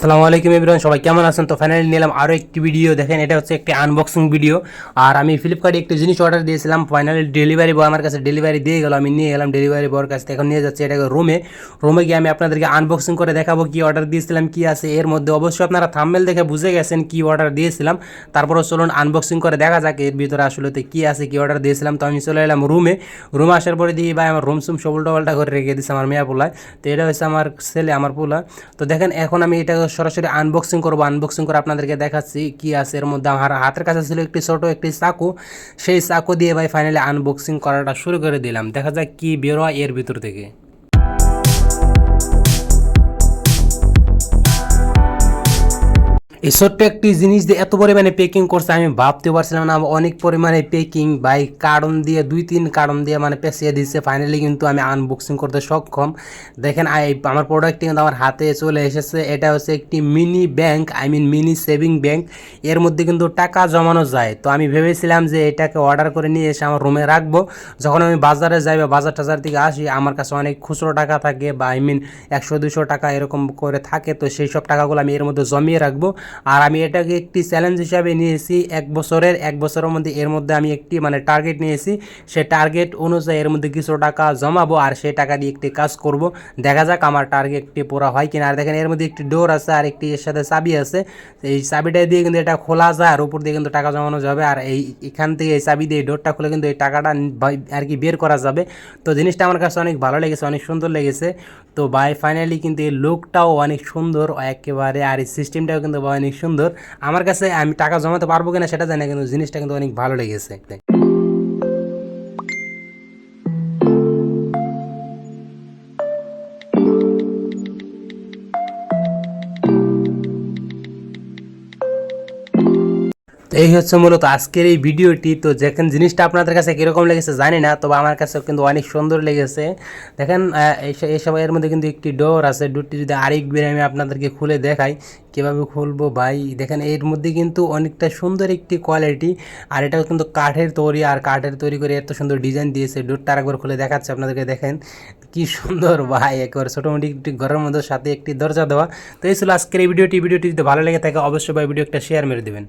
আসসালামু আলাইকুম এভরিওয়ান, সবাই কেমন আছেন? তো ফাইনালি নিলাম আরও একটি ভিডিও। দেখেন, এটা হচ্ছে একটি আনবক্সিং ভিডিও। আর আমি ফ্লিপকার্টে একটি জিনিস অর্ডার দিয়েছিলাম, ফাইনালি ডেলিভারি বয় আমার কাছে ডেলিভারি দিয়ে গেল। আমি নিয়ে গেলাম ডেলিভারি বয়ের কাছ থেকে, এখন নিয়ে যাচ্ছি এটাকে রুমে গিয়ে আমি আপনাদেরকে আনবক্সিং করে দেখাবো কি অর্ডার দিয়েছিলাম, কি আছে এর মধ্যে। অবশ্যই আপনারা থাম্বনেল দেখে বুঝে গেছেন কি অর্ডার দিয়েছিলাম। তারপরে চলুন আনবক্সিং করে দেখা যাক এর ভিতরে আসলে কি আছে, কি অর্ডার দিয়েছিলাম। তো আমি চলে এলাম রুমে আসার পরে দিয়ে ভাই আমার রুম সুম সবল টবলটা করে রেখে দিচ্ছে আমার মেয়া পোলায়। তো এটা হচ্ছে আমার ছেলে, আমার পোলা। তো দেখেন, এখন আমি এটা সরাসরি আনবক্সিং করবো। আনবক্সিং করে আপনাদেরকে দেখাচ্ছি কি আছে এর মধ্যে। আমার হাতের কাছে ছিল একটি ছোট একটি চাকু, সেই চাকু দিয়ে ভাই ফাইনালি আনবক্সিং করাটা শুরু করে দিলাম। দেখা যাক কি বের হয় এর ভিতর থেকে। এই ছোট্ট একটি জিনিস দিয়ে এত পরিমাণে পেকিং করছে আমি ভাবতে পারছিলাম না। অনেক পরিমাণে পেকিং ভাই, কার্টন দিয়ে 2-3 কার্টন দিয়ে মানে পেঁচিয়ে দিচ্ছে। ফাইনালি কিন্তু আমি আনবক্সিং করতে সক্ষম। দেখেন, আমার প্রোডাক্টটি কিন্তু আমার হাতে চলে এসেছে। এটা হচ্ছে একটি mini bank, mini saving bank. এর মধ্যে কিন্তু টাকা জমানো যায়। তো আমি ভেবেছিলাম যে এটাকে অর্ডার করে নিয়ে এসে আমার রুমে রাখবো। যখন আমি বাজারে যাই বা বাজার টাজার থেকে আসি, আমার কাছে অনেক খুচরো টাকা থাকে বা 100-200 টাকা এরকম করে থাকে। তো সেই সব টাকাগুলো আমি এর মধ্যে জমিয়ে রাখবো। আর আমি এটাকে একটি চ্যালেঞ্জ হিসাবে নিয়েছি। এক বছরের মধ্যে এর মধ্যে আমি একটি টার্গেট নিয়েছি। সে টার্গেট অনুযায়ী এর মধ্যে কিছু টাকা জমাবো আর সেই টাকা দিয়ে একটি কাজ করব। দেখা যাক আমার টার্গেটটি পুরো হয় কিনা। আর দেখেন, এর মধ্যে একটি ডোর আছে আর একটি এর সাথে চাবি আছে। এই চাবিটা দিয়ে কিন্তু এটা খোলা যায় আর উপর দিয়ে কিন্তু টাকা জমানো যাবে। আর এখান থেকে এই চাবি দিয়ে ডোরটা খুলে কিন্তু এই টাকাটা আর কি বের করা যাবে। তো জিনিসটা আমার কাছে অনেক ভালো লেগেছে, অনেক সুন্দর লেগেছে। তো বাই ফাইনালি কিন্তু এই লুকটাও অনেক সুন্দর একেবারে, আর এই সিস্টেমটাও কিন্তু অনেক সুন্দর। আমার কাছে আমি টাকা জমাতে পারবো কিনা সেটা জানি না, কিন্তু জিনিসটা কিন্তু অনেক ভালো লেগেছে। তো এই হচ্ছে মূলত আজকের এই ভিডিওটি। তো দেখেন, জিনিসটা আপনাদের কাছে কীরকম লেগেছে জানি না, তবে আমার কাছে কিন্তু অনেক সুন্দর লেগেছে। দেখেন, এইসব এর মধ্যে কিন্তু একটি ডোর আছে। ডোরটি যদি আরেকবার আমি আপনাদেরকে খুলে দেখাই, কীভাবে খুলবো ভাই। দেখেন, এর মধ্যে কিন্তু অনেকটা সুন্দর একটি কোয়ালিটি। আর এটাও কিন্তু কাঠের তৈরি, আর কাঠের তৈরি করে এত সুন্দর ডিজাইন দিয়েছে। ডোরটা আরেকবার খুলে দেখাচ্ছে আপনাদেরকে। দেখেন কি সুন্দর ভাই, একবার ছোটোমোটি একটি ঘরের মধ্যে সাথে একটি দরজা দেওয়া। তো এই ছিল আজকের এই ভিডিওটি যদি ভালো লেগে থাকে অবশ্যই ভাই ভিডিও একটা শেয়ার মেরে দেবেন।